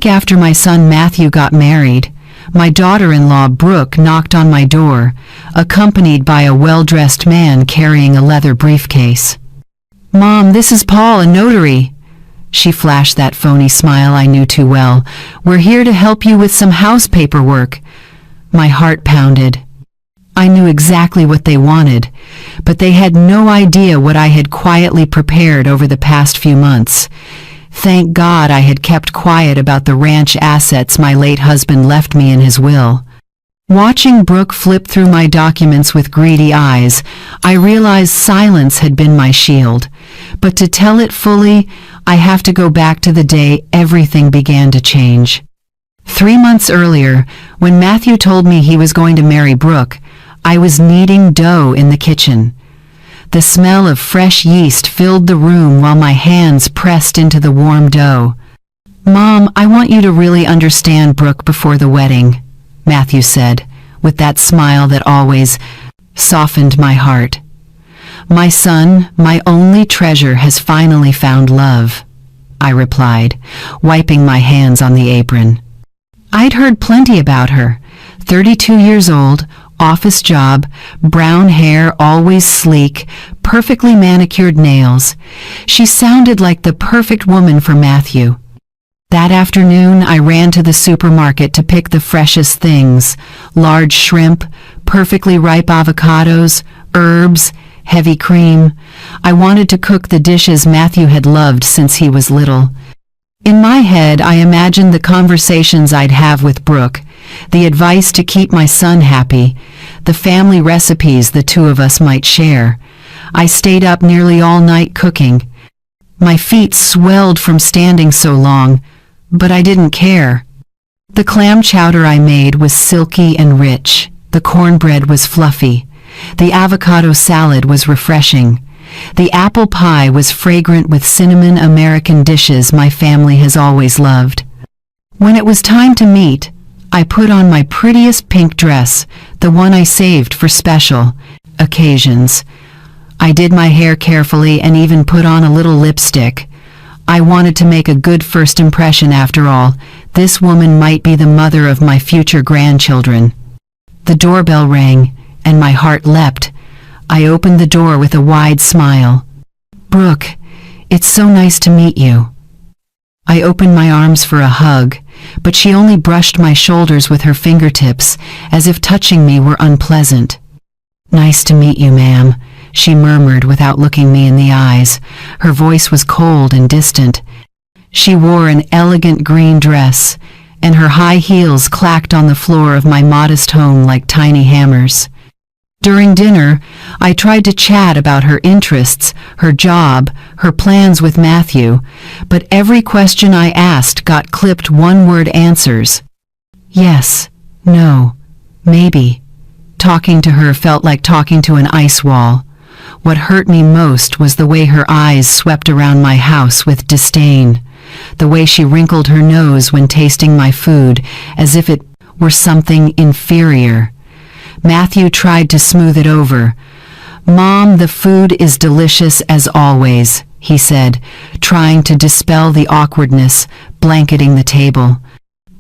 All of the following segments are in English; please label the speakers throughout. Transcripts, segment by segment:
Speaker 1: week after my son Matthew got married, my daughter-in-law Brooke knocked on my door, accompanied by a well-dressed man carrying a leather briefcase. "Mom, this is Paul, a notary." She flashed that phony smile I knew too well. "We're here to help you with some house paperwork." My heart pounded. I knew exactly what they wanted, but they had no idea what I had quietly prepared over the past few months. Thank God I had kept quiet about the ranch assets my late husband left me in his will. Watching Brooke flip through my documents with greedy eyes, I realized silence had been my shield. But to tell it fully, I have to go back to the day everything began to change. 3 months earlier, when Matthew told me he was going to marry Brooke, I was kneading dough in the kitchen. The smell of fresh yeast filled the room while my hands pressed into the warm dough. "Mom, I want you to really understand Brooke before the wedding," Matthew said, with that smile that always softened my heart. "My son, my only treasure, has finally found love," I replied, wiping my hands on the apron. I'd heard plenty about her. 32 years old, office job, brown hair always sleek, perfectly manicured nails. She sounded like the perfect woman for Matthew. That afternoon, I ran to the supermarket to pick the freshest things: large shrimp, perfectly ripe avocados, herbs, heavy cream. I wanted to cook the dishes Matthew had loved since he was little. In my head, I imagined the conversations I'd have with Brooke, the advice to keep my son happy, the family recipes the two of us might share. I stayed up nearly all night cooking. My feet swelled from standing so long, but I didn't care. The clam chowder I made was silky and rich. The cornbread was fluffy. The avocado salad was refreshing. The apple pie was fragrant with cinnamon American dishes my family has always loved. When it was time to meet, I put on my prettiest pink dress, the one I saved for special occasions. I did my hair carefully and even put on a little lipstick. I wanted to make a good first impression after all. This woman might be the mother of my future grandchildren. The doorbell rang, and my heart leapt. I opened the door with a wide smile. "Brooke, it's so nice to meet you." I opened my arms for a hug, but she only brushed my shoulders with her fingertips, as if touching me were unpleasant. "Nice to meet you, ma'am," she murmured without looking me in the eyes. Her voice was cold and distant. She wore an elegant green dress, and her high heels clacked on the floor of my modest home like tiny hammers. During dinner, I tried to chat about her interests, her job, her plans with Matthew, but every question I asked got clipped one-word answers. Yes, no, maybe. Talking to her felt like talking to an ice wall. What hurt me most was the way her eyes swept around my house with disdain, the way she wrinkled her nose when tasting my food, as if it were something inferior. Matthew tried to smooth it over. "Mom, the food is delicious as always," he said, trying to dispel the awkwardness blanketing the table.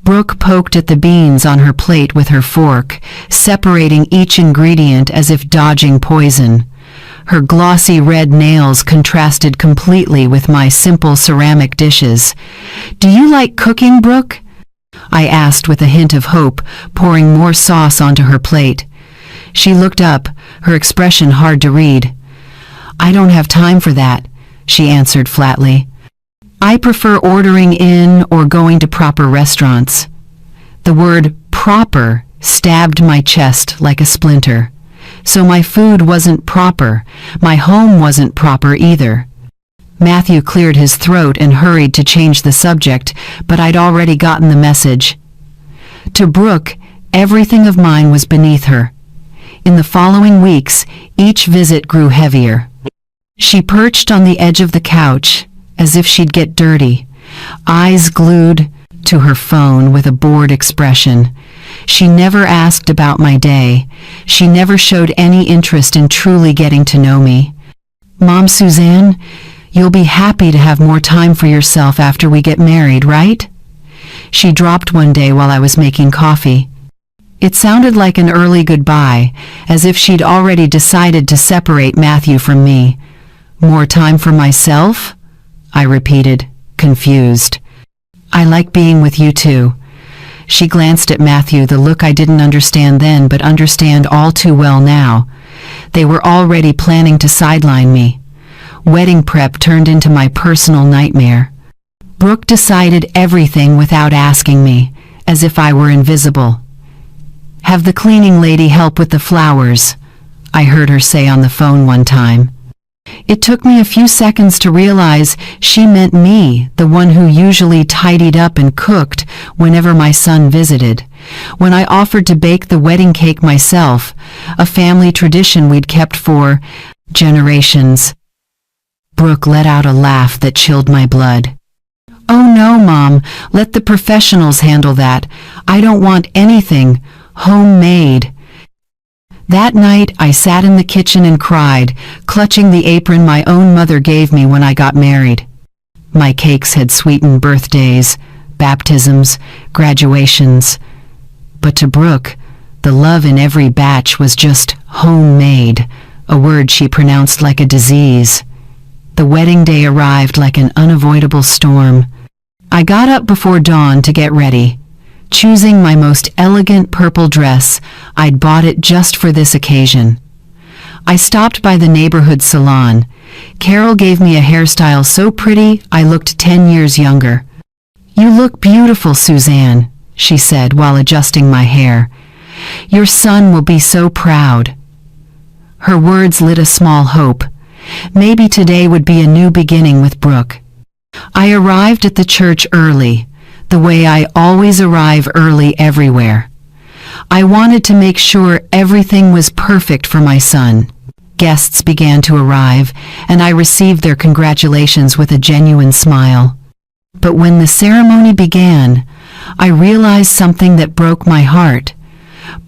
Speaker 1: Brooke poked at the beans on her plate with her fork, separating each ingredient as if dodging poison. Her glossy red nails contrasted completely with my simple ceramic dishes. "Do you like cooking, Brooke?" I asked with a hint of hope, pouring more sauce onto her plate. She looked up, her expression hard to read. "I don't have time for that," she answered flatly. "I prefer ordering in or going to proper restaurants." The word proper stabbed my chest like a splinter. So my food wasn't proper, my home wasn't proper either. Matthew cleared his throat and hurried to change the subject, but I'd already gotten the message. To Brooke, everything of mine was beneath her. In the following weeks, each visit grew heavier. She perched on the edge of the couch, as if she'd get dirty, eyes glued to her phone with a bored expression. She never asked about my day. She never showed any interest in truly getting to know me. "Mom, Suzanne, you'll be happy to have more time for yourself after we get married, right?" she dropped one day while I was making coffee. It sounded like an early goodbye, as if she'd already decided to separate Matthew from me. More time for myself? I repeated, confused. I like being with you too. She glanced at Matthew, the look I didn't understand then but understand all too well now. They were already planning to sideline me. Wedding prep turned into my personal nightmare. Brooke decided everything without asking me, as if I were invisible. "Have the cleaning lady help with the flowers," I heard her say on the phone one time. It took me a few seconds to realize she meant me, the one who usually tidied up and cooked whenever my son visited. When I offered to bake the wedding cake myself, a family tradition we'd kept for generations. Brooke let out a laugh that chilled my blood. "Oh no, Mom, let the professionals handle that. I don't want anything homemade." That night, I sat in the kitchen and cried, clutching the apron my own mother gave me when I got married. My cakes had sweetened birthdays, baptisms, graduations. But to Brooke, the love in every batch was just homemade, a word she pronounced like a disease. The wedding day arrived like an unavoidable storm. I got up before dawn to get ready, choosing my most elegant purple dress. I'd bought it just for this occasion. I stopped by the neighborhood salon. Carol gave me a hairstyle so pretty I looked 10 years younger. "You look beautiful, Suzanne," she said while adjusting my hair. "Your son will be so proud." Her words lit a small hope. Maybe today would be a new beginning with Brooke. I arrived at the church early, the way I always arrive early everywhere. I wanted to make sure everything was perfect for my son. Guests began to arrive, and I received their congratulations with a genuine smile. But when the ceremony began, I realized something that broke my heart.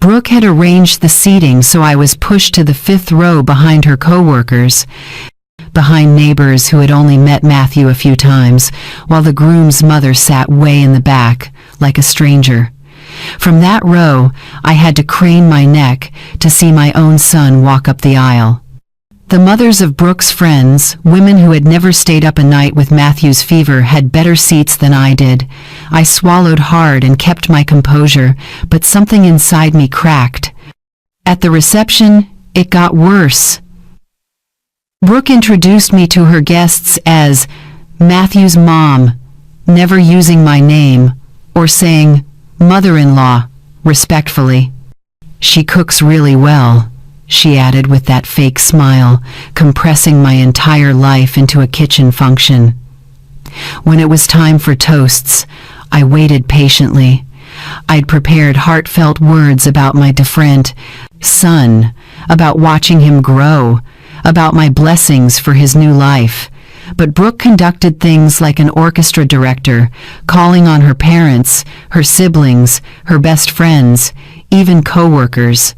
Speaker 1: Brooke had arranged the seating so I was pushed to the 5th row behind her co-workers, behind neighbors who had only met Matthew a few times, while the groom's mother sat way in the back, like a stranger. From that row, I had to crane my neck to see my own son walk up the aisle. The mothers of Brooke's friends, women who had never stayed up a night with Matthew's fever, had better seats than I did. I swallowed hard and kept my composure, but something inside me cracked. At the reception, it got worse. Brooke introduced me to her guests as Matthew's mom, never using my name, or saying mother-in-law, respectfully. "She cooks really well," she added with that fake smile, compressing my entire life into a kitchen function. When it was time for toasts, I waited patiently. I'd prepared heartfelt words about my different son, about watching him grow, about my blessings for his new life. But Brooke conducted things like an orchestra director, calling on her parents, her siblings, her best friends, even co-workers.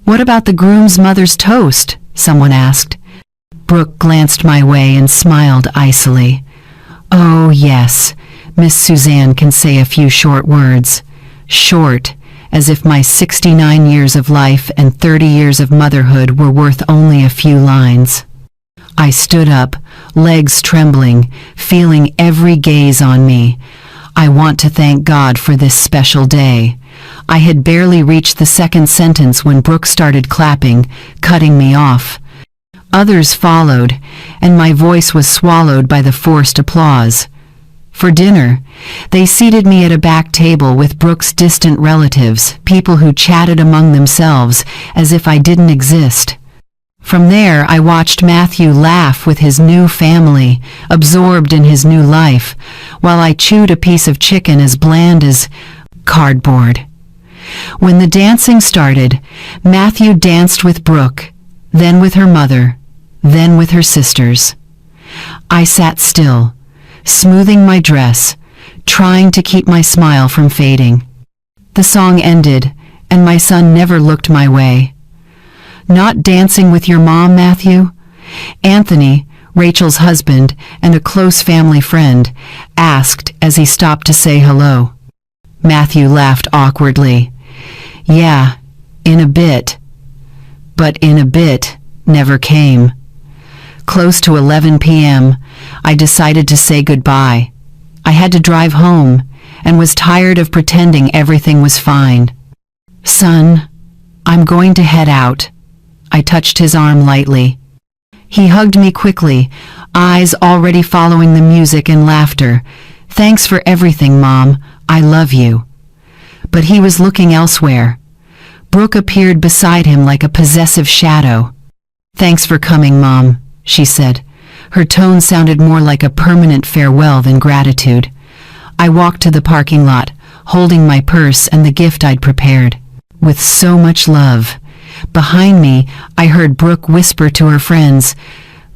Speaker 1: "What about the groom's mother's toast?" someone asked. Brooke glanced my way and smiled icily. "Oh, yes, Miss Suzanne can say a few short words. Short, as if my 69 years of life and 30 years of motherhood were worth only a few lines." I stood up, legs trembling, feeling every gaze on me. I want to thank God for this special day. I had barely reached the second sentence when Brooke started clapping, cutting me off. Others followed, and my voice was swallowed by the forced applause. For dinner, they seated me at a back table with Brooke's distant relatives, people who chatted among themselves as if I didn't exist. From there, I watched Matthew laugh with his new family, absorbed in his new life, while I chewed a piece of chicken as bland as cardboard. When the dancing started, Matthew danced with Brooke, then with her mother, then with her sisters. I sat still, smoothing my dress, trying to keep my smile from fading. The song ended, and my son never looked my way. "Not dancing with your mom, Matthew?" Anthony, Rachel's husband and a close family friend, asked as he stopped to say hello. Matthew laughed awkwardly. Yeah, in a bit. But in a bit never came. Close to 11 p.m., I decided to say goodbye. I had to drive home and was tired of pretending everything was fine. Son, I'm going to head out. I touched his arm lightly. He hugged me quickly, eyes already following the music and laughter. Thanks for everything, Mom. I love you. But he was looking elsewhere. Brooke appeared beside him like a possessive shadow. Thanks for coming, Mom, she said. Her tone sounded more like a permanent farewell than gratitude. I walked to the parking lot, holding my purse and the gift I'd prepared. With so much love. Behind me, I heard Brooke whisper to her friends,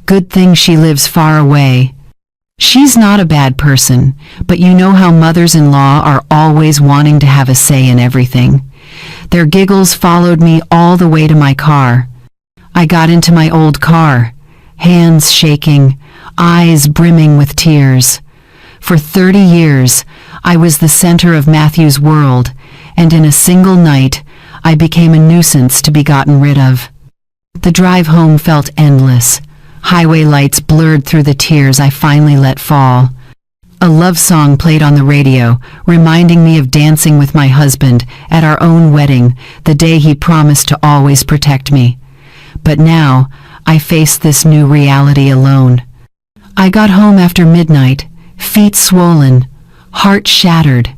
Speaker 1: "Good thing she lives far away." She's not a bad person, but you know how mothers-in-law are always wanting to have a say in everything. Their giggles followed me all the way to my car. I got into my old car, hands shaking, eyes brimming with tears. For 30 years, I was the center of Matthew's world, and in a single night, I became a nuisance to be gotten rid of. The drive home felt endless. Highway lights blurred through the tears I finally let fall. A love song played on the radio, reminding me of dancing with my husband at our own wedding, the day he promised to always protect me. But now, I faced this new reality alone. I got home after midnight, feet swollen, heart shattered.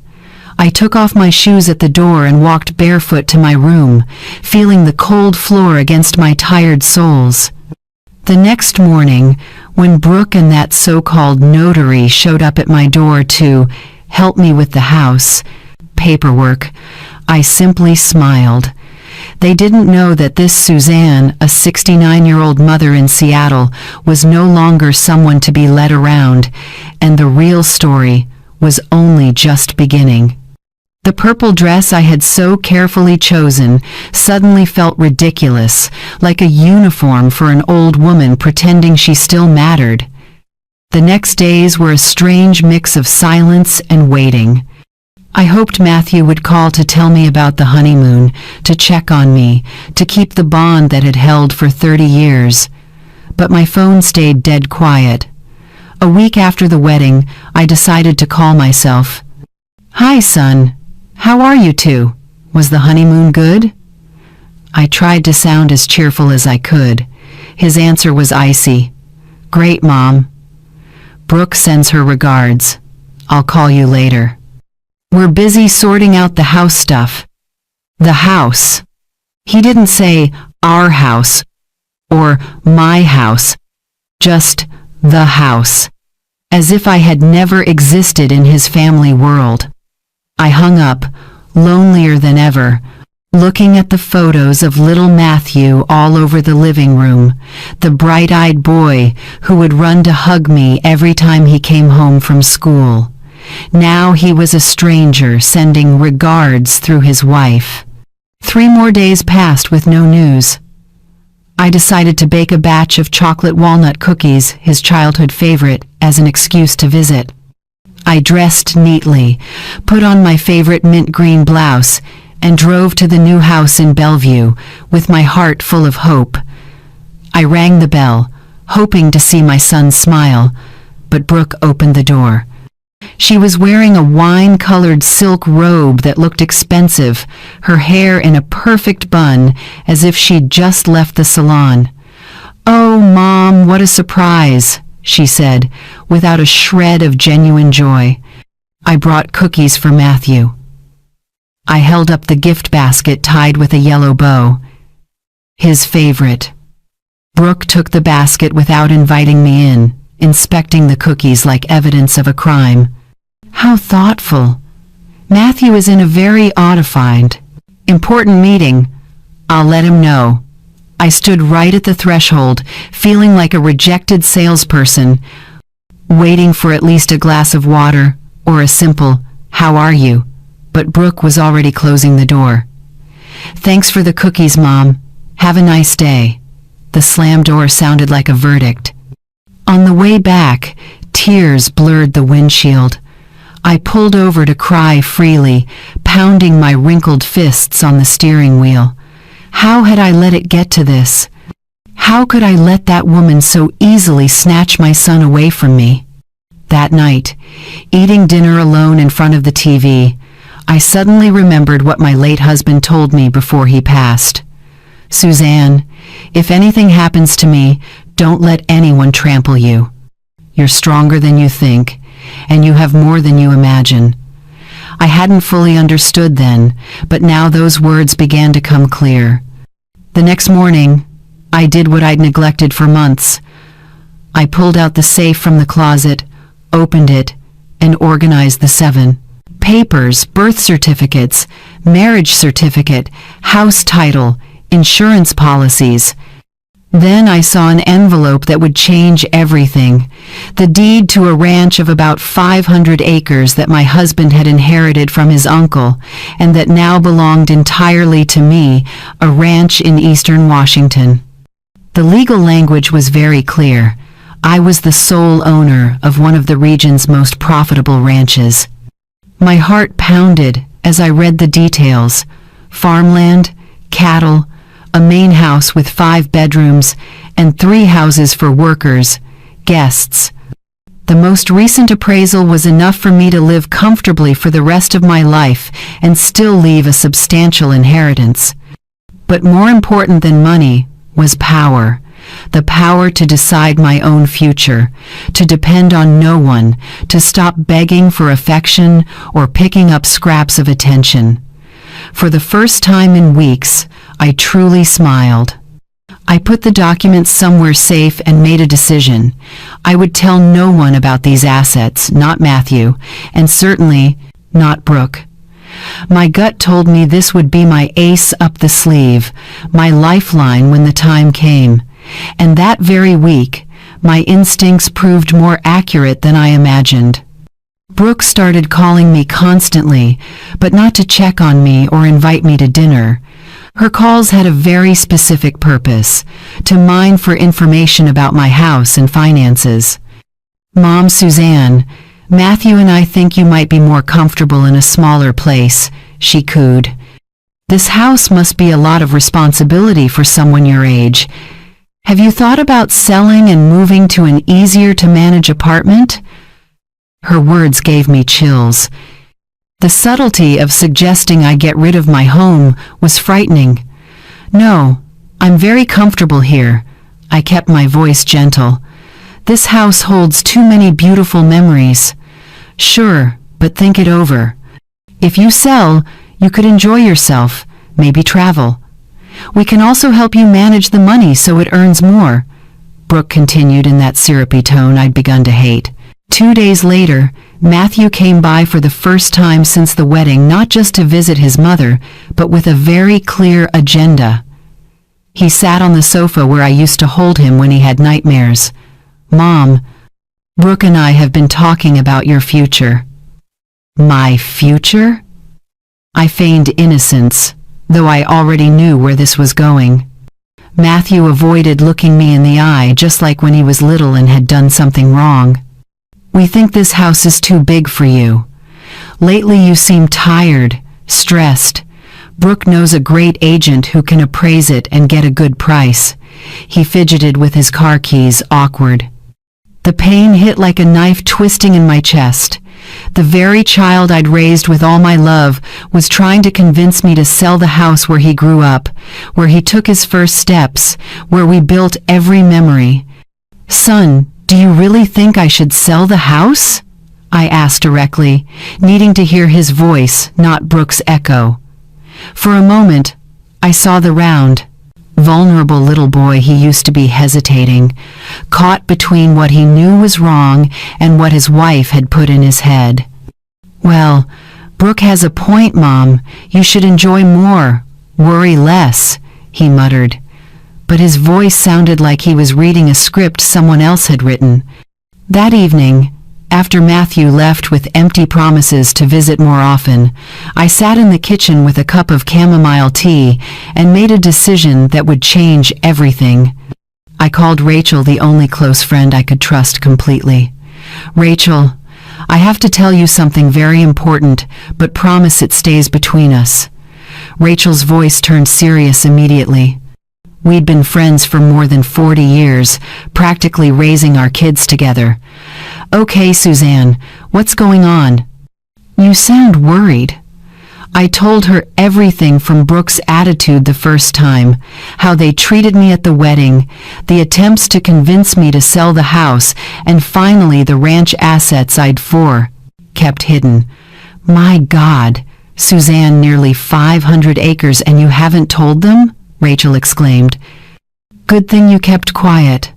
Speaker 1: I took off my shoes at the door and walked barefoot to my room, feeling the cold floor against my tired soles. The next morning, when Brooke and that so-called notary showed up at my door to help me with the house paperwork, I simply smiled. They didn't know that this Suzanne, a 69-year-old mother in Seattle, was no longer someone to be led around, and the real story was only just beginning. The purple dress I had so carefully chosen suddenly felt ridiculous, like a uniform for an old woman pretending she still mattered. The next days were a strange mix of silence and waiting. I hoped Matthew would call to tell me about the honeymoon, to check on me, to keep the bond that had held for 30 years. But my phone stayed dead quiet. A week after the wedding, I decided to call myself. "Hi, son. How are you two? Was the honeymoon good?" I tried to sound as cheerful as I could. His answer was icy. "Great, Mom. Brooke sends her regards. I'll call you later. We're busy sorting out the house stuff." The house. He didn't say our house or my house, just the house, as if I had never existed in his family world. I hung up, lonelier than ever, looking at the photos of little Matthew all over the living room, the bright-eyed boy who would run to hug me every time he came home from school. Now he was a stranger sending regards through his wife. 3 more days passed with no news. I decided to bake a batch of chocolate walnut cookies, his childhood favorite, as an excuse to visit. I dressed neatly, put on my favorite mint green blouse, and drove to the new house in Bellevue, with my heart full of hope. I rang the bell, hoping to see my son smile, but Brooke opened the door. She was wearing a wine-colored silk robe that looked expensive, her hair in a perfect bun, as if she'd just left the salon. "Oh, Mom, what a surprise," she said, without a shred of genuine joy. "I brought cookies for Matthew." I held up the gift basket tied with a yellow bow. His favorite. Brooke took the basket without inviting me in, inspecting the cookies like evidence of a crime. How thoughtful. Matthew is in a very important meeting. I'll let him know. I stood right at the threshold, feeling like a rejected salesperson, waiting for at least a glass of water or a simple, "How are you?" But Brooke was already closing the door. "Thanks for the cookies, Mom. Have a nice day." The slam door sounded like a verdict. On the way back, tears blurred the windshield. I pulled over to cry freely, pounding my wrinkled fists on the steering wheel. How had I let it get to this? How could I let that woman so easily snatch my son away from me? That night, eating dinner alone in front of the TV, I suddenly remembered what my late husband told me before he passed. Suzanne, if anything happens to me, don't let anyone trample you. You're stronger than you think, and you have more than you imagine. I hadn't fully understood then, but now those words began to come clear. The next morning, I did what I'd neglected for months. I pulled out the safe from the closet, opened it, and organized the 7 papers, birth certificates, marriage certificate, house title, insurance policies. Then I saw an envelope that would change everything. The deed to a ranch of about 500 acres that my husband had inherited from his uncle, and that now belonged entirely to me, a ranch in eastern Washington. The legal language was very clear. I was the sole owner of one of the region's most profitable ranches. My heart pounded as I read the details. Farmland, cattle, a main house with 5 bedrooms, and 3 houses for workers, guests. The most recent appraisal was enough for me to live comfortably for the rest of my life and still leave a substantial inheritance. But more important than money was power. The power to decide my own future, to depend on no one, to stop begging for affection or picking up scraps of attention. For the first time in weeks, I truly smiled. I put the documents somewhere safe and made a decision. I would tell no one about these assets, not Matthew, and certainly not Brooke. My gut told me this would be my ace up the sleeve, my lifeline when the time came. And that very week, my instincts proved more accurate than I imagined. Brooke started calling me constantly, but not to check on me or invite me to dinner. Her calls had a very specific purpose, to mine for information about my house and finances. "Mom, Suzanne, Matthew and I think you might be more comfortable in a smaller place," she cooed. "This house must be a lot of responsibility for someone your age. Have you thought about selling and moving to an easier-to-manage apartment?" Her words gave me chills. The subtlety of suggesting I get rid of my home was frightening. "No, I'm very comfortable here." I kept my voice gentle. "This house holds too many beautiful memories." "Sure, but think it over. If you sell, you could enjoy yourself, maybe travel. We can also help you manage the money so it earns more," Brooke continued in that syrupy tone I'd begun to hate. 2 days later, Matthew came by for the first time since the wedding, not just to visit his mother, but with a very clear agenda. He sat on the sofa where I used to hold him when he had nightmares. "Mom, Brooke and I have been talking about your future." "My future?" I feigned innocence, though I already knew where this was going. Matthew avoided looking me in the eye, just like when he was little and had done something wrong. "We think this house is too big for you. Lately you seem tired, stressed. Brooke knows a great agent who can appraise it and get a good price." He fidgeted with his car keys, awkward. The pain hit like a knife twisting in my chest. The very child I'd raised with all my love was trying to convince me to sell the house where he grew up, where he took his first steps, where we built every memory. "Son, do you really think I should sell the house?" I asked directly, needing to hear his voice, not Brooke's echo. For a moment, I saw the round, vulnerable little boy he used to be, hesitating, caught between what he knew was wrong and what his wife had put in his head. "Well, Brooke has a point, Mom. You should enjoy more, worry less," he muttered. But his voice sounded like he was reading a script someone else had written. That evening, after Matthew left with empty promises to visit more often, I sat in the kitchen with a cup of chamomile tea and made a decision that would change everything. I called Rachel, the only close friend I could trust completely. "Rachel, I have to tell you something very important, but promise it stays between us." Rachel's voice turned serious immediately. We'd been friends for more than 40 years, practically raising our kids together. "Okay, Suzanne, what's going on? You sound worried." I told her everything from Brooke's attitude the first time, how they treated me at the wedding, the attempts to convince me to sell the house, and finally the ranch assets I'd kept hidden. "My God, Suzanne, nearly 500 acres and you haven't told them?" Rachel exclaimed. "Good thing you kept quiet."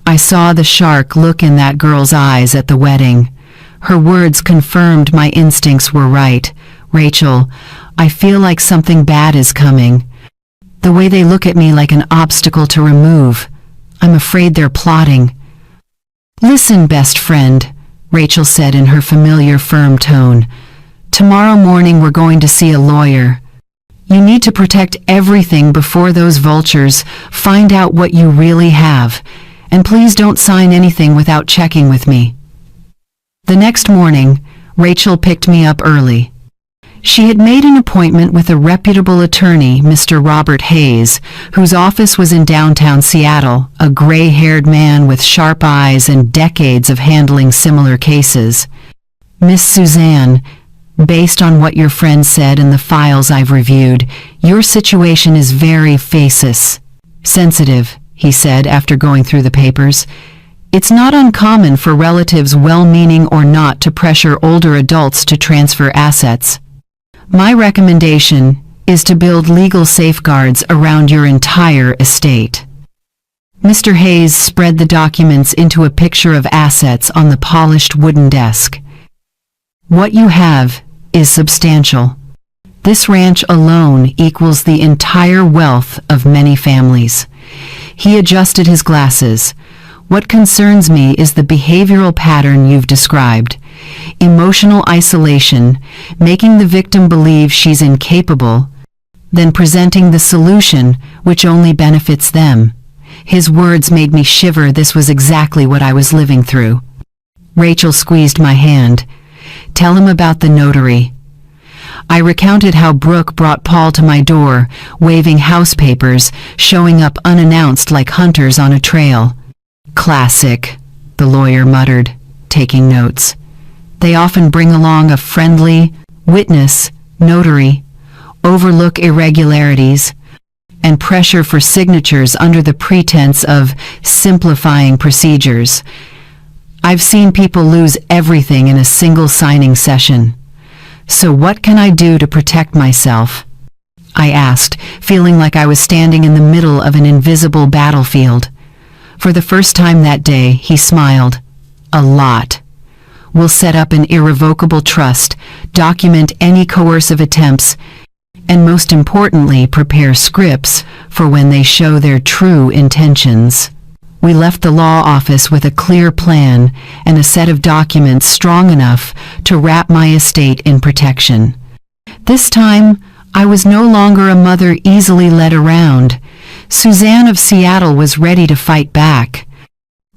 Speaker 1: I saw the shark look in that girl's eyes at the wedding. Her words confirmed my instincts were right. "Rachel, I feel like something bad is coming. The way they look at me like an obstacle to remove. I'm afraid they're plotting." "Listen, best friend," Rachel said in her familiar firm tone. "Tomorrow morning we're going to see a lawyer. You need to protect everything before those vultures find out what you really have. And please don't sign anything without checking with me." The next morning, Rachel picked me up early. She had made an appointment with a reputable attorney, Mr. Robert Hayes, whose office was in downtown Seattle, a gray-haired man with sharp eyes and decades of handling similar cases. "Miss Suzanne, based on what your friend said and the files I've reviewed, your situation is very sensitive," he said after going through the papers. "It's not uncommon for relatives, well-meaning or not, to pressure older adults to transfer assets. My recommendation is to build legal safeguards around your entire estate." Mr. Hayes spread the documents into a picture of assets on the polished wooden desk. "What you have is substantial. This ranch alone equals the entire wealth of many families." He adjusted his glasses. "What concerns me is the behavioral pattern you've described. Emotional isolation, making the victim believe she's incapable, then presenting the solution, which only benefits them." His words made me shiver. This was exactly what I was living through. Rachel squeezed my hand. "Tell him about the notary." I recounted how Brooke brought Paul to my door, waving house papers, showing up unannounced like hunters on a trail. "Classic," the lawyer muttered, taking notes. "They often bring along a friendly witness, notary, overlook irregularities, and pressure for signatures under the pretense of simplifying procedures. I've seen people lose everything in a single signing session. So what can I do to protect myself?" I asked, feeling like I was standing in the middle of an invisible battlefield. For the first time that day, he smiled. "A lot. We'll set up an irrevocable trust, document any coercive attempts, and most importantly, prepare scripts for when they show their true intentions." We left the law office with a clear plan and a set of documents strong enough to wrap my estate in protection. This time, I was no longer a mother easily led around. Suzanne of Seattle was ready to fight back.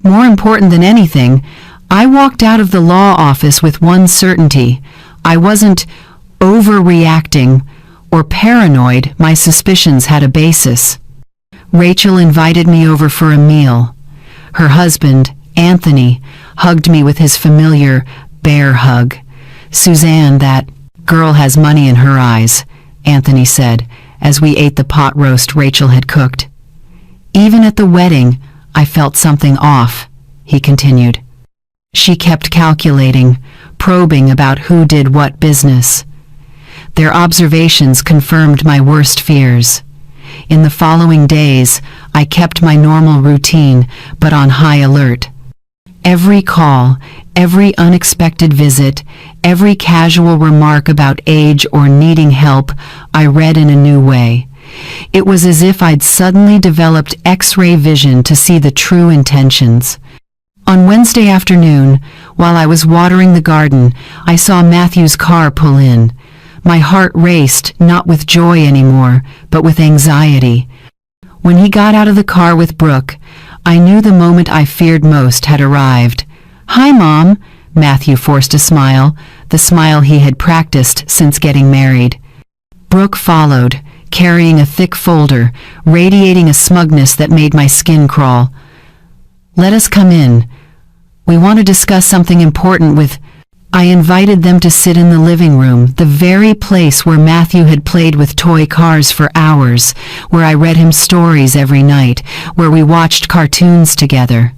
Speaker 1: More important than anything, I walked out of the law office with one certainty. I wasn't overreacting or paranoid. My suspicions had a basis. Rachel invited me over for a meal. Her husband, Anthony, hugged me with his familiar bear hug. "Suzanne, that girl has money in her eyes," Anthony said, as we ate the pot roast Rachel had cooked. "Even at the wedding, I felt something off," he continued. "She kept calculating, probing about who did what business." Their observations confirmed my worst fears. In the following days, I kept my normal routine, but on high alert. Every call, every unexpected visit, every casual remark about age or needing help, I read in a new way. It was as if I'd suddenly developed X-ray vision to see the true intentions. On Wednesday afternoon, while I was watering the garden, I saw Matthew's car pull in. My heart raced, not with joy anymore, but with anxiety. When he got out of the car with Brooke, I knew the moment I feared most had arrived. "Hi, Mom," Matthew forced a smile, the smile he had practiced since getting married. Brooke followed, carrying a thick folder, radiating a smugness that made my skin crawl. "Let us come in. We want to discuss something important with—" I invited them to sit in the living room, the very place where Matthew had played with toy cars for hours, where I read him stories every night, where we watched cartoons together.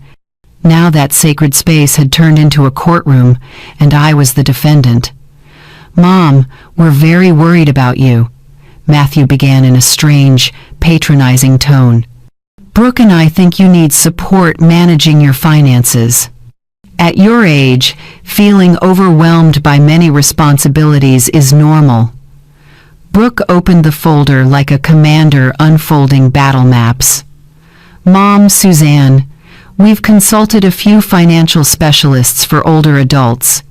Speaker 1: Now that sacred space had turned into a courtroom, and I was the defendant. "Mom, we're very worried about you," Matthew began in a strange, patronizing tone. "Brooke and I think you need support managing your finances. At your age, feeling overwhelmed by many responsibilities is normal." Brooke opened the folder like a commander unfolding battle maps. "Mom, Suzanne, we've consulted a few financial specialists for older adults.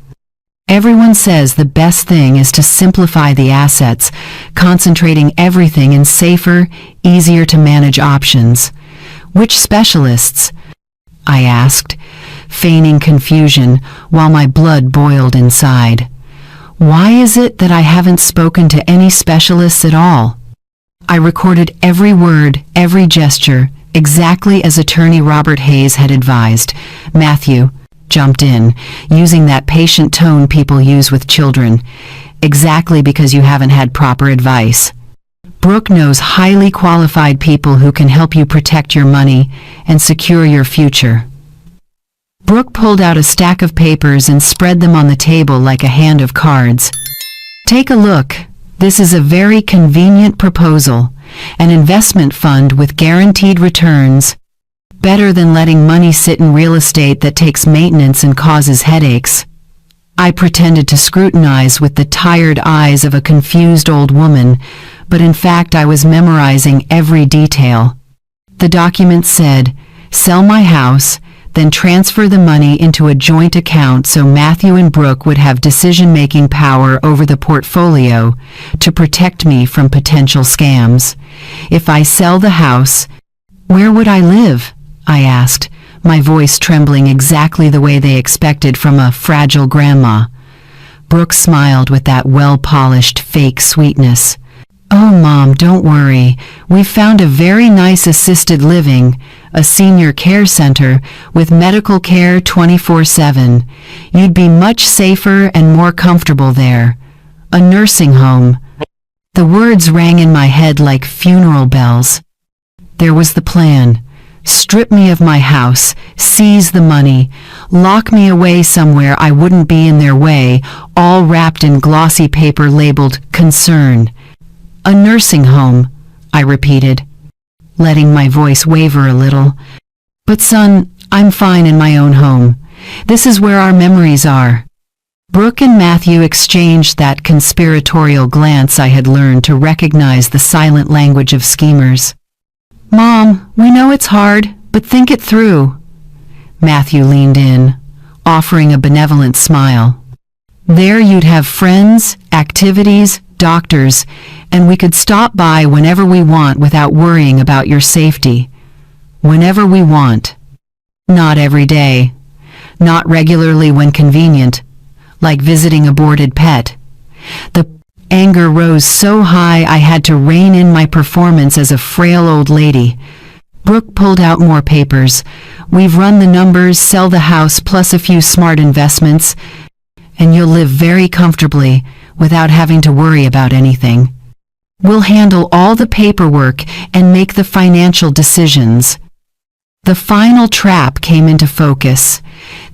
Speaker 1: Everyone says the best thing is to simplify the assets, concentrating everything in safer, easier to manage options." "Which specialists?" I asked, feigning confusion while my blood boiled inside. Why is it that I haven't spoken to any specialists at all? I recorded every word, every gesture, exactly as attorney Robert Hayes had advised. Matthew jumped in, using that patient tone people use with children. "Exactly because you haven't had proper advice. Brooke knows highly qualified people who can help you protect your money and secure your future." Brooke pulled out a stack of papers and spread them on the table like a hand of cards. "Take a look. This is a very convenient proposal. An investment fund with guaranteed returns. Better than letting money sit in real estate that takes maintenance and causes headaches." I pretended to scrutinize with the tired eyes of a confused old woman, but in fact I was memorizing every detail. The document said, "Sell my house, then transfer the money into a joint account so Matthew and Brooke would have decision-making power over the portfolio to protect me from potential scams. If I sell the house, where would I live?" I asked, my voice trembling exactly the way they expected from a fragile grandma. Brooke smiled with that well-polished fake sweetness. "Oh, Mom, don't worry. We've found a very nice assisted living, a senior care center with medical care 24/7. You'd be much safer and more comfortable there. A nursing home." The words rang in my head like funeral bells. There was the plan. Strip me of my house, seize the money, lock me away somewhere I wouldn't be in their way, all wrapped in glossy paper labeled "concern." "A nursing home," I repeated, letting my voice waver a little. "But son, I'm fine in my own home. This is where our memories are." Brooke and Matthew exchanged that conspiratorial glance I had learned to recognize the silent language of schemers. "Mom, we know it's hard, but think it through." Matthew leaned in, offering a benevolent smile. "There you'd have friends, activities, doctors, and we could stop by whenever we want without worrying about your safety. Whenever we want. Not every day. Not regularly when convenient, like visiting a boarded pet." The anger rose so high I had to rein in my performance as a frail old lady. Brooke pulled out more papers. "We've run the numbers, sell the house plus a few smart investments, and you'll live very comfortably without having to worry about anything. We'll handle all the paperwork and make the financial decisions." The final trap came into focus.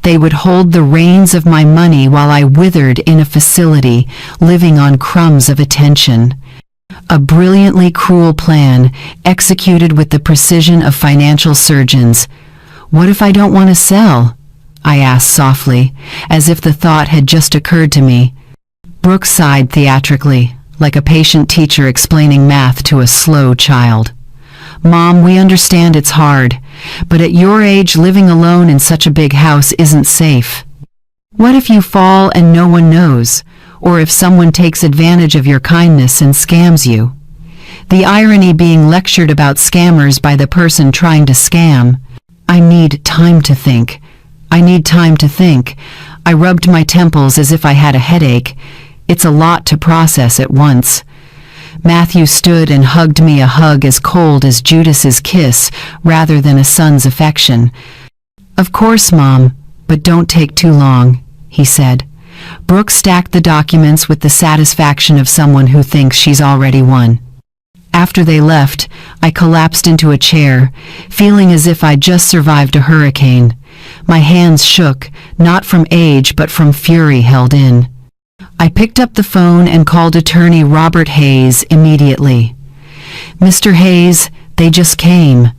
Speaker 1: They would hold the reins of my money while I withered in a facility, living on crumbs of attention. A brilliantly cruel plan, executed with the precision of financial surgeons. "What if I don't want to sell?" I asked softly, as if the thought had just occurred to me. Brooke sighed theatrically, like a patient teacher explaining math to a slow child. "Mom, we understand it's hard, but at your age living alone in such a big house isn't safe. What if you fall and no one knows, or if someone takes advantage of your kindness and scams you?" The irony being lectured about scammers by the person trying to scam. "I need time to think. I need time to think. I rubbed my temples as if I had a headache. It's a lot to process at once. Matthew stood and hugged me, a hug as cold as Judas's kiss rather than a son's affection. "Of course, Mom, but don't take too long," he said. Brooke stacked the documents with the satisfaction of someone who thinks she's already won. After they left, I collapsed into a chair, feeling as if I'd just survived a hurricane. My hands shook, not from age but from fury held in. I picked up the phone and called attorney Robert Hayes immediately. "Mr. Hayes, they just came.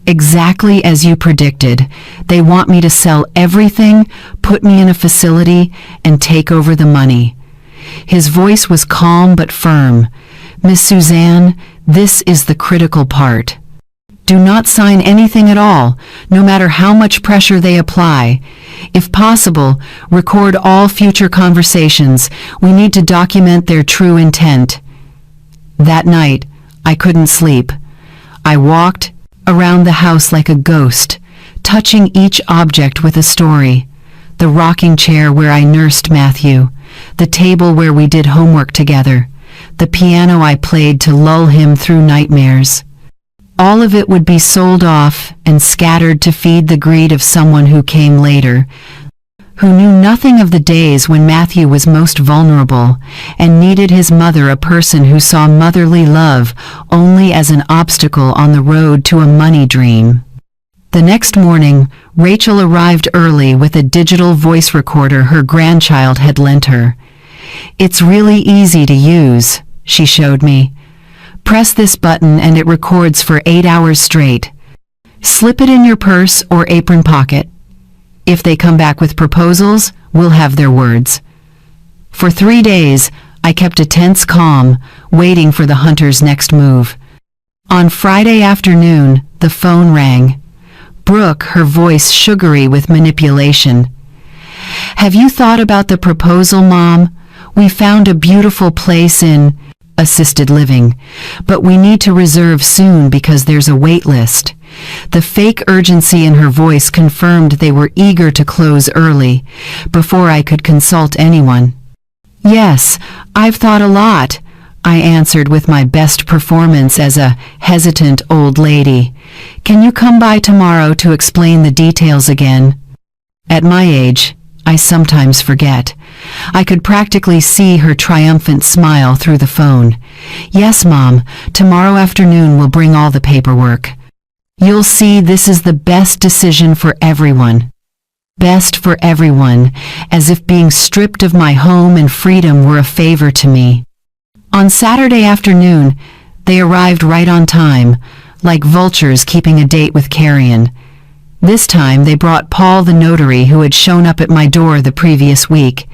Speaker 1: Exactly as you predicted. They want me to sell everything, put me in a facility, and take over the money." His voice was calm but firm. "Miss Suzanne, this is the critical part. Do not sign anything at all, no matter how much pressure they apply. If possible, record all future conversations. We need to document their true intent." That night, I couldn't sleep. I walked around the house like a ghost, touching each object with a story. The rocking chair where I nursed Matthew, the table where we did homework together, the piano I played to lull him through nightmares. All of it would be sold off and scattered to feed the greed of someone who came later, who knew nothing of the days when Matthew was most vulnerable and needed his mother, a person who saw motherly love only as an obstacle on the road to a money dream. The next morning, Rachel arrived early with a digital voice recorder her grandchild had lent her. "It's really easy to use," she showed me. "Press this button and it records for 8 hours straight. Slip it in your purse or apron pocket. If they come back with proposals, we'll have their words." For 3 days, I kept a tense calm, waiting for the hunter's next move. On Friday afternoon, the phone rang. Brooke, her voice sugary with manipulation. "Have you thought about the proposal, Mom? We found a beautiful place in assisted living, but we need to reserve soon because there's a wait list." The fake urgency in her voice confirmed they were eager to close early, before I could consult anyone. "Yes, I've thought a lot," I answered with my best performance as a hesitant old lady. "Can you come by tomorrow to explain the details again?" At my age, I sometimes forget. I could practically see her triumphant smile through the phone. "Yes, Mom, tomorrow afternoon we'll bring all the paperwork. You'll see this is the best decision for everyone." Best for everyone, as if being stripped of my home and freedom were a favor to me. On Saturday afternoon, they arrived right on time, like vultures keeping a date with carrion. This time they brought Paul the notary, who had shown up at my door the previous week.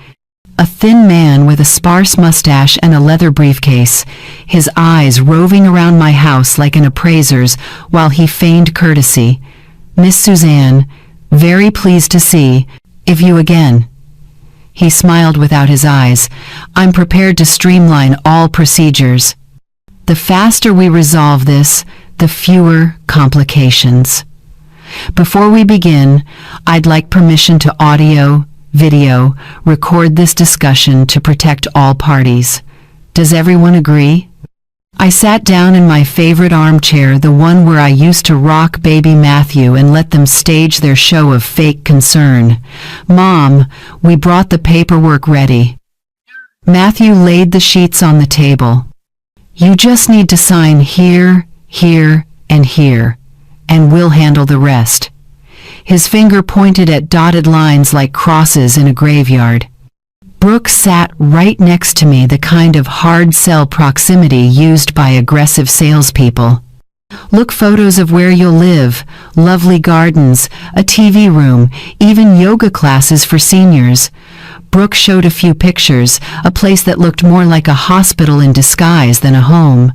Speaker 1: A thin man with a sparse mustache and a leather briefcase, his eyes roving around my house like an appraiser's while he feigned courtesy. "Miss Suzanne, very pleased to see you again." He smiled without his eyes. "I'm prepared to streamline all procedures. The faster we resolve this, the fewer complications. Before we begin, I'd like permission to video, record this discussion to protect all parties. Does everyone agree?" I sat down in my favorite armchair, the one where I used to rock baby Matthew and let them stage their show of fake concern. "Mom, we brought the paperwork ready." Matthew laid the sheets on the table. "You just need to sign here, here, and here, and we'll handle the rest." His finger pointed at dotted lines like crosses in a graveyard. Brooke sat right next to me, the kind of hard sell proximity used by aggressive salespeople. "Look, photos of where you'll live, lovely gardens, a TV room, even yoga classes for seniors." Brooke showed a few pictures, a place that looked more like a hospital in disguise than a home.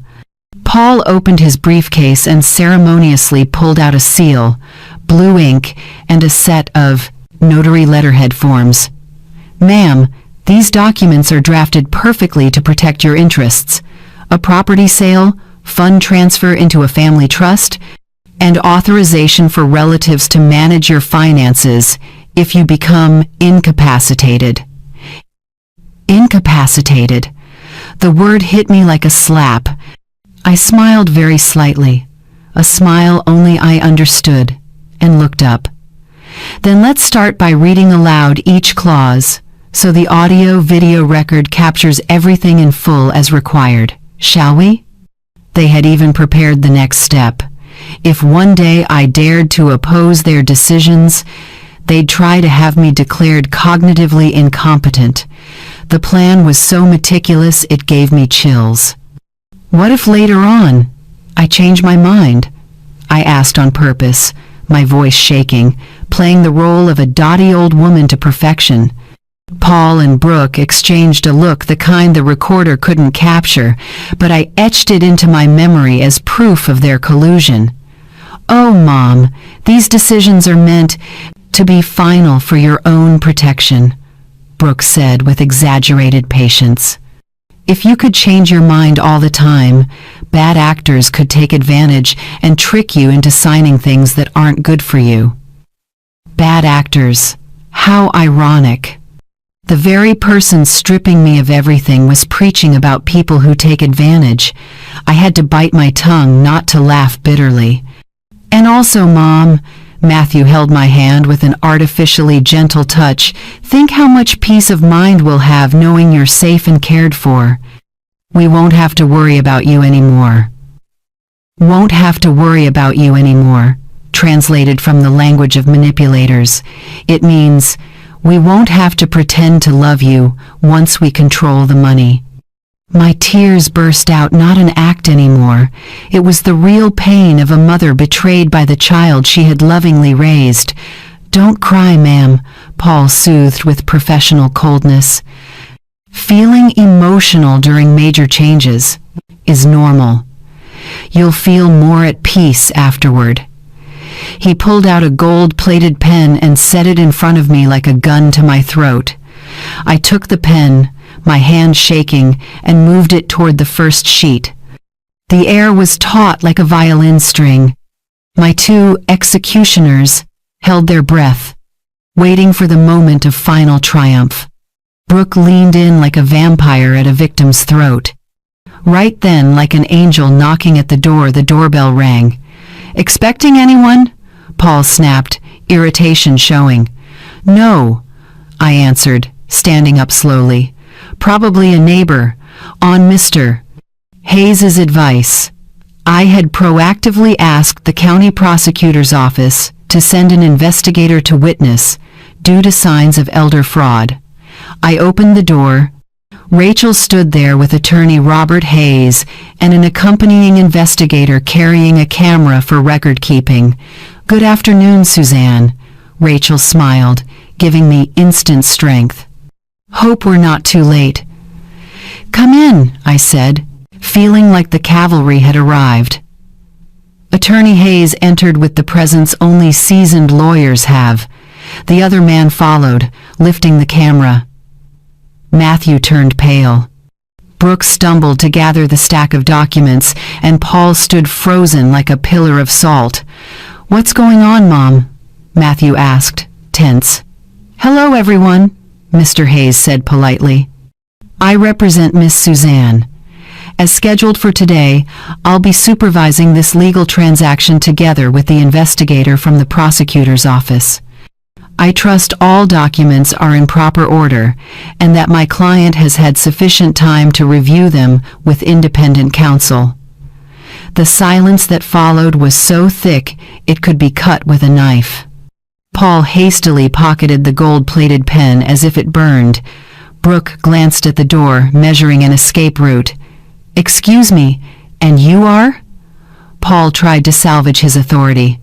Speaker 1: Paul opened his briefcase and ceremoniously pulled out a seal, blue ink, and a set of notary letterhead forms. "Ma'am, these documents are drafted perfectly to protect your interests. A property sale, fund transfer into a family trust, and authorization for relatives to manage your finances if you become incapacitated. Incapacitated. The word hit me like a slap. I smiled very slightly, a smile only I understood, and looked up. Then let's start by reading aloud each clause, so the audio-video record captures everything in full as required, shall we? They had even prepared the next step. If one day I dared to oppose their decisions, they'd try to have me declared cognitively incompetent. The plan was so meticulous it gave me chills. What if later on I change my mind? I asked on purpose, my voice shaking, playing the role of a dotty old woman to perfection. Paul and Brooke exchanged a look, the kind the recorder couldn't capture, but I etched it into my memory as proof of their collusion. Oh, Mom, these decisions are meant to be final for your own protection, Brooke said with exaggerated patience. If you could change your mind all the time, bad actors could take advantage and trick you into signing things that aren't good for you. Bad actors. How ironic. The very person stripping me of everything was preaching about people who take advantage. I had to bite my tongue not to laugh bitterly. And also, Mom, Matthew held my hand with an artificially gentle touch, think how much peace of mind we'll have knowing you're safe and cared for. We won't have to worry about you anymore. Won't have to worry about you anymore. Translated from the language of manipulators, it means, we won't have to pretend to love you once we control the money. My tears burst out, not an act anymore. It was the real pain of a mother betrayed by the child she had lovingly raised. Don't cry, ma'am, Paul soothed with professional coldness. Feeling emotional during major changes is normal. You'll feel more at peace afterward. He pulled out a gold-plated pen and set it in front of me like a gun to my throat. I took the pen, my hand shaking, and moved it toward the first sheet. The air was taut like a violin string. My two executioners held their breath, waiting for the moment of final triumph. Brooke leaned in like a vampire at a victim's throat. Right then, like an angel knocking at the doorbell rang. Expecting anyone? Paul snapped, irritation showing. No, I answered, standing up slowly. Probably a neighbor, on Mr. Hayes's advice. I had proactively asked the county prosecutor's office to send an investigator to witness, due to signs of elder fraud. I opened the door. Rachel stood there with attorney Robert Hayes and an accompanying investigator carrying a camera for record keeping. Good afternoon, Suzanne. Rachel smiled, giving me instant strength. Hope we're not too late. Come in, I said, feeling like the cavalry had arrived. Attorney Hayes entered with the presence only seasoned lawyers have. The other man followed, lifting the camera. Matthew turned pale. Brooke stumbled to gather the stack of documents, and Paul stood frozen like a pillar of salt. What's going on, Mom? Matthew asked, tense. Hello, everyone, Mr. Hayes said politely. I represent Miss Suzanne. As scheduled for today, I'll be supervising this legal transaction together with the investigator from the prosecutor's office. I trust all documents are in proper order, and that my client has had sufficient time to review them with independent counsel. The silence that followed was so thick it could be cut with a knife. Paul hastily pocketed the gold-plated pen as if it burned. Brooke glanced at the door, measuring an escape route. Excuse me, and you are? Paul tried to salvage his authority.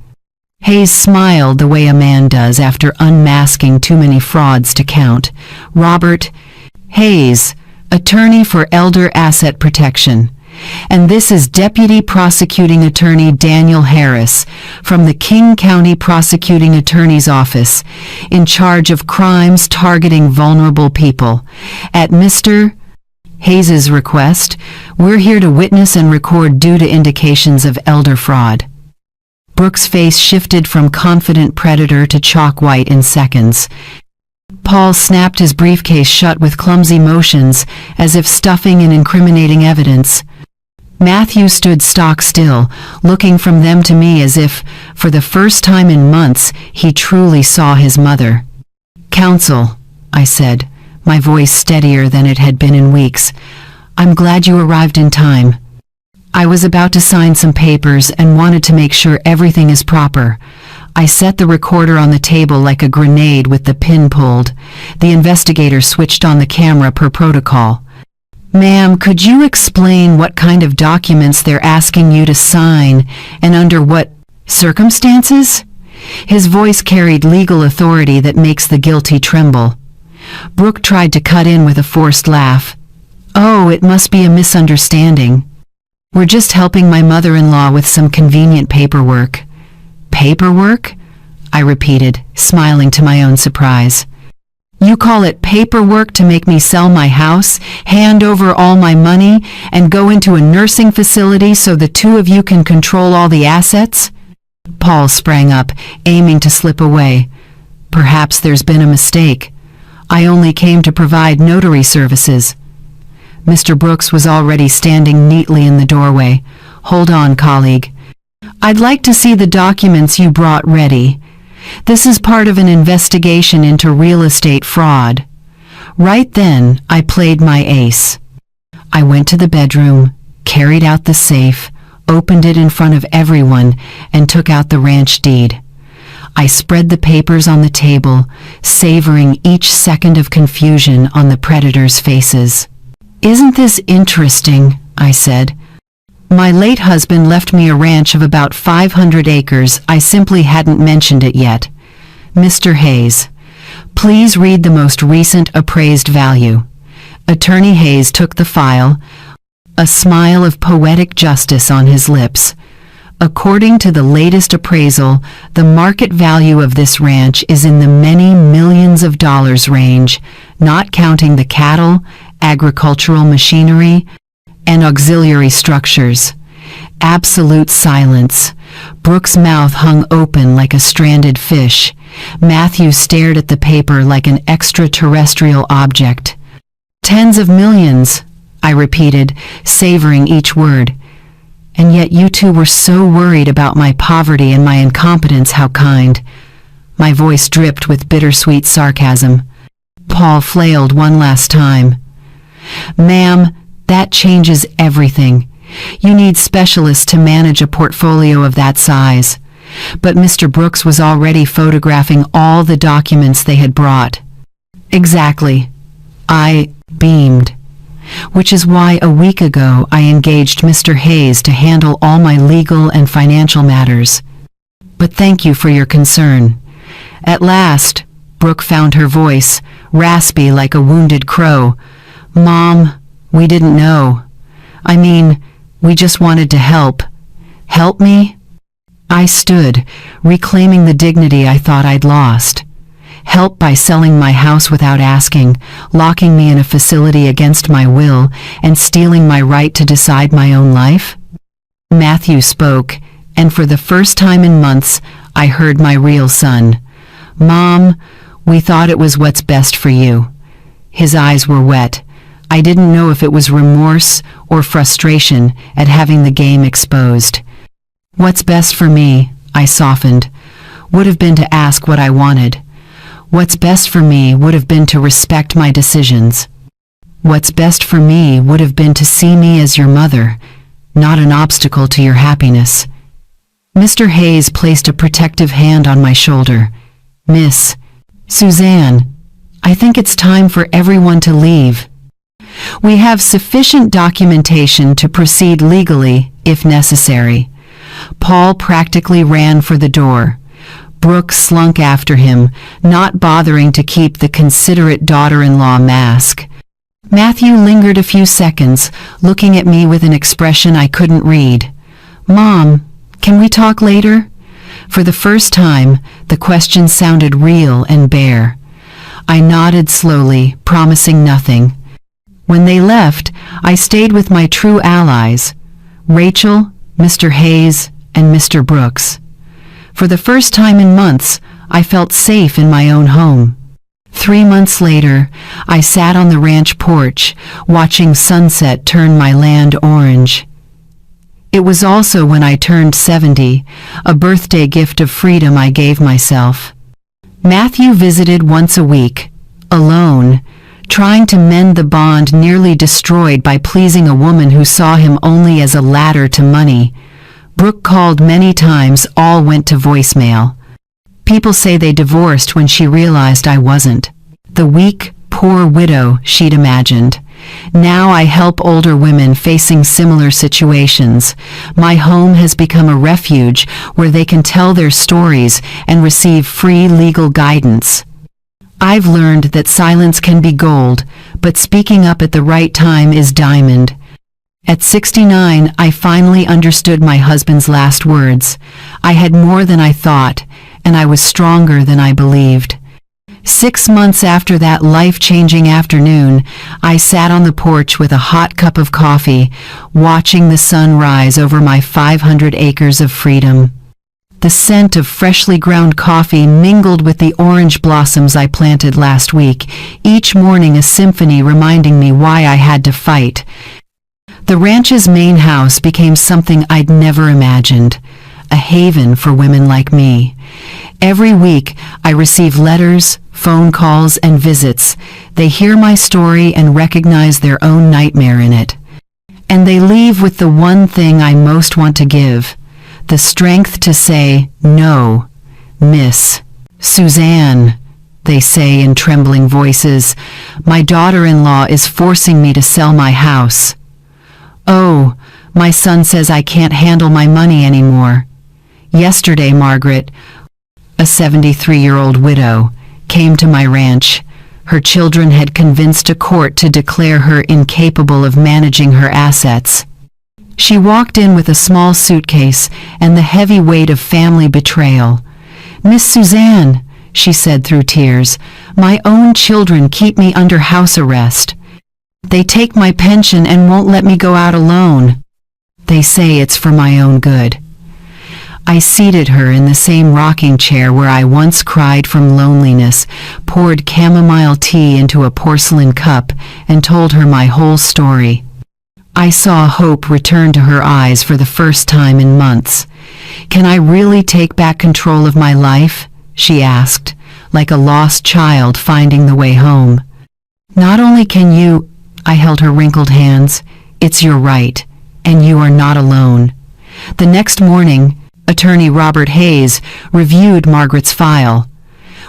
Speaker 1: Hayes smiled the way a man does after unmasking too many frauds to count. Robert Hayes, attorney for Elder Asset Protection. And this is Deputy Prosecuting Attorney Daniel Harris from the King County Prosecuting Attorney's Office, in charge of crimes targeting vulnerable people. At Mr. Hayes's request, we're here to witness and record due to indications of elder fraud. Brooks' face shifted from confident predator to chalk white in seconds. Paul snapped his briefcase shut with clumsy motions, as if stuffing in incriminating evidence. Matthew stood stock still, looking from them to me as if, for the first time in months, he truly saw his mother. "Counsel," I said, my voice steadier than it had been in weeks. "I'm glad you arrived in time. I was about to sign some papers and wanted to make sure everything is proper." I set the recorder on the table like a grenade with the pin pulled. The investigator switched on the camera per protocol. "Ma'am, could you explain what kind of documents they're asking you to sign, and under what circumstances?" His voice carried legal authority that makes the guilty tremble. Brooke tried to cut in with a forced laugh. "Oh, it must be a misunderstanding. We're just helping my mother-in-law with some convenient paperwork." "Paperwork?" I repeated, smiling to my own surprise. "You call it paperwork to make me sell my house, hand over all my money, and go into a nursing facility so the two of you can control all the assets?" Paul sprang up, aiming to slip away. "Perhaps there's been a mistake. I only came to provide notary services." Mr. Brooks was already standing neatly in the doorway. "Hold on, colleague. I'd like to see the documents you brought ready. This is part of an investigation into real estate fraud." Right then, I played my ace. I went to the bedroom, carried out the safe, opened it in front of everyone, and took out the ranch deed. I spread the papers on the table, savoring each second of confusion on the predators' faces. "Isn't this interesting?" I said. "My late husband left me a ranch of about 500 acres. I simply hadn't mentioned it yet. Mr. Hayes, please read the most recent appraised value." Attorney Hayes took the file, a smile of poetic justice on his lips. "According to the latest appraisal, the market value of this ranch is in the many millions of dollars range, not counting the cattle, agricultural machinery, and auxiliary structures." Absolute silence. Brooks' mouth hung open like a stranded fish. Matthew stared at the paper like an extraterrestrial object. "Tens of millions," I repeated, savoring each word. "And yet you two were so worried about my poverty and my incompetence. How kind." My voice dripped with bittersweet sarcasm. Paul flailed one last time. "Ma'am, that changes everything. You need specialists to manage a portfolio of that size." But Mr. Brooks was already photographing all the documents they had brought. "Exactly." I beamed. "Which is why a week ago I engaged Mr. Hayes to handle all my legal and financial matters. But thank you for your concern." At last, Brooke found her voice, raspy like a wounded crow. "Mom, we didn't know. I mean, we just wanted to help." "Help me?" I stood, reclaiming the dignity I thought I'd lost. "Help by selling my house without asking, locking me in a facility against my will, and stealing my right to decide my own life?" Matthew spoke, and for the first time in months, I heard my real son. "Mom, we thought it was what's best for you." His eyes were wet. I didn't know if it was remorse or frustration at having the game exposed. "What's best for me," I softened, "would have been to ask what I wanted. What's best for me would have been to respect my decisions. What's best for me would have been to see me as your mother, not an obstacle to your happiness." Mr. Hayes placed a protective hand on my shoulder. "Miss Suzanne, I think it's time for everyone to leave. We have sufficient documentation to proceed legally, if necessary." Paul practically ran for the door. Brooke slunk after him, not bothering to keep the considerate daughter-in-law mask. Matthew lingered a few seconds, looking at me with an expression I couldn't read. "Mom, can we talk later?" For the first time, the question sounded real and bare. I nodded slowly, promising nothing. When they left, I stayed with my true allies, Rachel, Mr. Hayes, and Mr. Brooks. For the first time in months, I felt safe in my own home. 3 months later, I sat on the ranch porch, watching sunset turn my land orange. It was also when I turned 70, a birthday gift of freedom I gave myself. Matthew visited once a week, alone, trying to mend the bond nearly destroyed by pleasing a woman who saw him only as a ladder to money. Brooke called many times, all went to voicemail. People say they divorced when she realized I wasn't the weak, poor widow she'd imagined. Now I help older women facing similar situations. My home has become a refuge where they can tell their stories and receive free legal guidance. I've learned that silence can be gold, but speaking up at the right time is diamond. At 69, I finally understood my husband's last words. I had more than I thought, and I was stronger than I believed. 6 months after that life-changing afternoon, I sat on the porch with a hot cup of coffee, watching the sun rise over my 500 acres of freedom. The scent of freshly ground coffee mingled with the orange blossoms I planted last week, each morning a symphony reminding me why I had to fight. The ranch's main house became something I'd never imagined, a haven for women like me. Every week, I receive letters, phone calls, and visits. They hear my story and recognize their own nightmare in it. And they leave with the one thing I most want to give: the strength to say, "No, Miss Suzanne," they say in trembling voices. "My daughter-in-law is forcing me to sell my house. Oh, my son says I can't handle my money anymore." Yesterday, Margaret, a 73-year-old widow, came to my ranch. Her children had convinced a court to declare her incapable of managing her assets. She walked in with a small suitcase and the heavy weight of family betrayal. "Miss Suzanne," she said through tears, "my own children keep me under house arrest. They take my pension and won't let me go out alone. They say it's for my own good." I seated her in the same rocking chair where I once cried from loneliness, poured chamomile tea into a porcelain cup, and told her my whole story. I saw hope return to her eyes for the first time in months. "Can I really take back control of my life?" she asked, like a lost child finding the way home. "Not only can you," I held her wrinkled hands, "it's your right, and you are not alone." The next morning, Attorney Robert Hayes reviewed Margaret's file.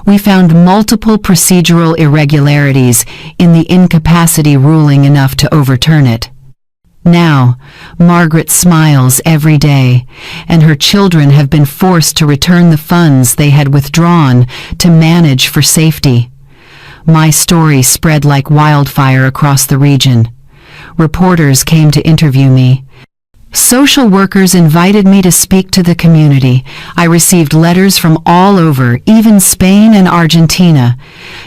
Speaker 1: We found multiple procedural irregularities in the incapacity ruling, enough to overturn it. Now, Margaret smiles every day, and her children have been forced to return the funds they had withdrawn to manage for safety. My story spread like wildfire across the region. Reporters came to interview me. Social workers invited me to speak to the community. I received letters from all over, even Spain and Argentina.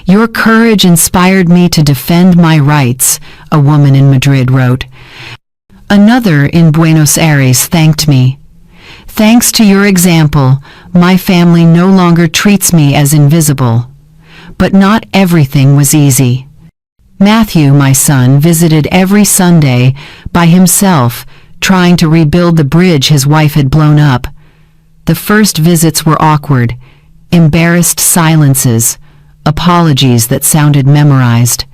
Speaker 1: "Your courage inspired me to defend my rights," a woman in Madrid wrote. Another in Buenos Aires thanked me. "Thanks to your example, my family no longer treats me as invisible." But not everything was easy. Matthew, my son, visited every Sunday by himself, trying to rebuild the bridge his wife had blown up. The first visits were awkward, embarrassed silences, apologies that sounded memorized.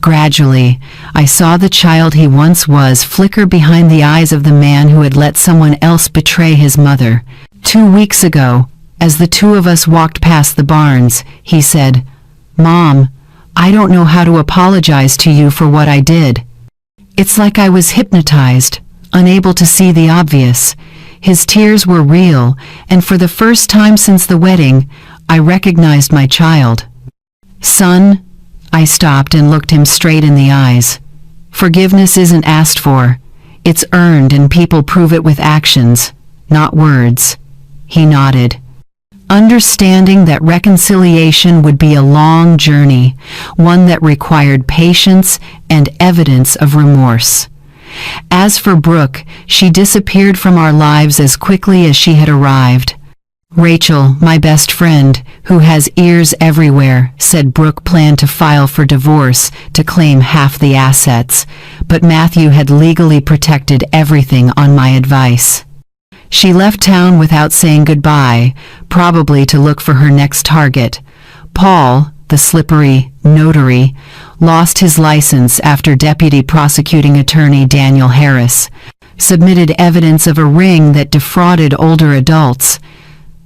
Speaker 1: Gradually, I saw the child he once was flicker behind the eyes of the man who had let someone else betray his mother. 2 weeks ago, as the two of us walked past the barns, he said, "Mom, I don't know how to apologize to you for what I did." It's like I was hypnotized, unable to see the obvious. His tears were real, and for the first time since the wedding, I recognized my child. "Son," I stopped and looked him straight in the eyes. "Forgiveness isn't asked for. It's earned, and people prove it with actions, not words." He nodded, understanding that reconciliation would be a long journey, one that required patience and evidence of remorse. As for Brooke, she disappeared from our lives as quickly as she had arrived. Rachel, my best friend, who has ears everywhere, said Brooke planned to file for divorce to claim half the assets, but Matthew had legally protected everything on my advice. She left town without saying goodbye, probably to look for her next target. Paul, the slippery notary, lost his license after Deputy Prosecuting Attorney Daniel Harris submitted evidence of a ring that defrauded older adults.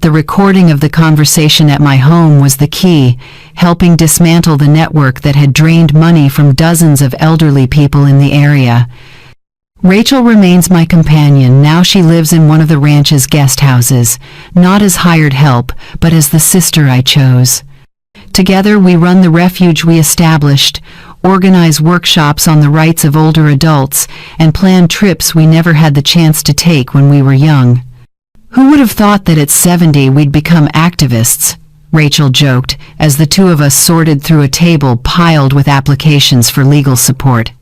Speaker 1: The recording of the conversation at my home was the key, helping dismantle the network that had drained money from dozens of elderly people in the area. Rachel remains my companion. Now she lives in one of the ranch's guest houses, not as hired help, but as the sister I chose. Together we run the refuge we established, organize workshops on the rights of older adults, and plan trips we never had the chance to take when we were young. Who would have thought that at 70 we'd become activists? Rachel joked, as the two of us sorted through a table piled with applications for legal support.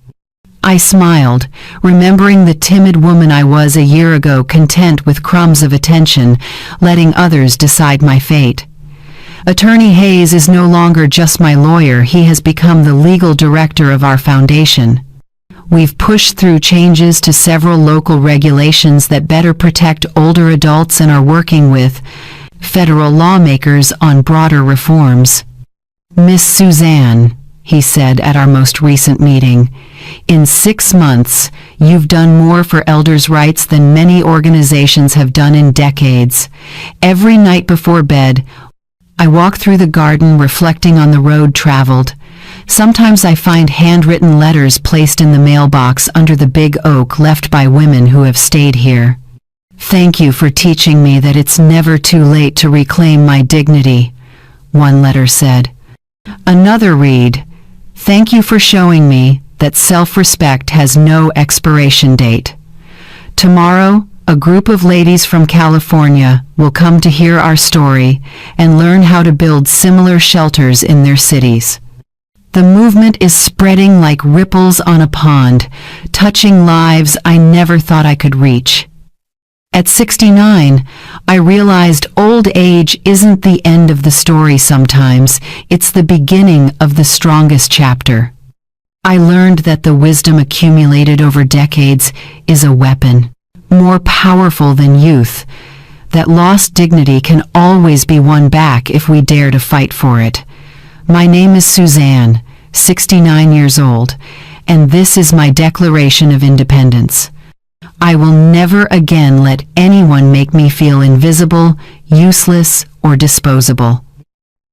Speaker 1: I smiled, remembering the timid woman I was a year ago, content with crumbs of attention, letting others decide my fate. Attorney Hayes is no longer just my lawyer, he has become the legal director of our foundation. We've pushed through changes to several local regulations that better protect older adults and are working with federal lawmakers on broader reforms. Miss Suzanne, he said at our most recent meeting, in 6 months, you've done more for elders' rights than many organizations have done in decades. Every night before bed, I walk through the garden reflecting on the road traveled. Sometimes I find handwritten letters placed in the mailbox under the big oak left by women who have stayed here. Thank you for teaching me that it's never too late to reclaim my dignity, one letter said. Another read, thank you for showing me that self-respect has no expiration date. Tomorrow, a group of ladies from California will come to hear our story and learn how to build similar shelters in their cities. The movement is spreading like ripples on a pond, touching lives I never thought I could reach. At 69, I realized old age isn't the end of the story sometimes, it's the beginning of the strongest chapter. I learned that the wisdom accumulated over decades is a weapon, more powerful than youth, that lost dignity can always be won back if we dare to fight for it. My name is Suzanne, 69 years old, and this is my Declaration of Independence. I will never again let anyone make me feel invisible, useless, or disposable.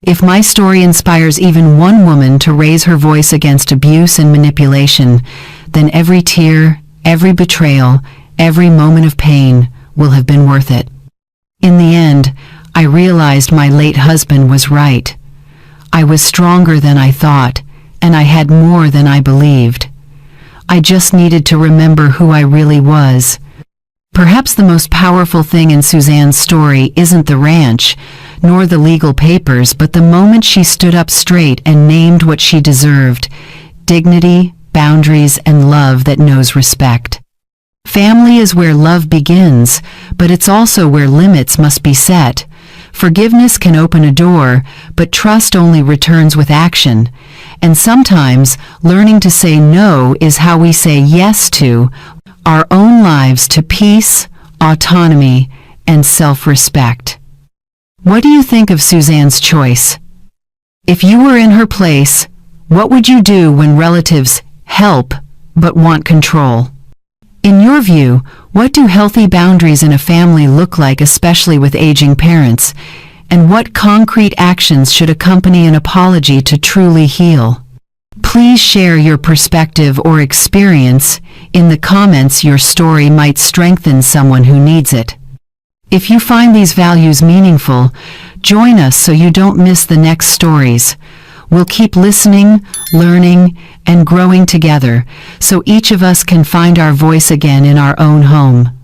Speaker 1: If my story inspires even one woman to raise her voice against abuse and manipulation, then every tear, every betrayal, every moment of pain will have been worth it. In the end, I realized my late husband was right. I was stronger than I thought, and I had more than I believed. I just needed to remember who I really was. Perhaps the most powerful thing in Suzanne's story isn't the ranch, nor the legal papers, but the moment she stood up straight and named what she deserved: dignity, boundaries, and love that knows respect. Family is where love begins, but it's also where limits must be set. Forgiveness can open a door, but trust only returns with action. And sometimes, learning to say no is how we say yes to our own lives, to peace, autonomy, and self-respect. What do you think of Suzanne's choice? If you were in her place, what would you do when relatives help but want control? In your view, what do healthy boundaries in a family look like, especially with aging parents? And what concrete actions should accompany an apology to truly heal? Please share your perspective or experience in the comments. Your story might strengthen someone who needs it. If you find these values meaningful, join us so you don't miss the next stories. We'll keep listening, learning, and growing together, so each of us can find our voice again in our own home.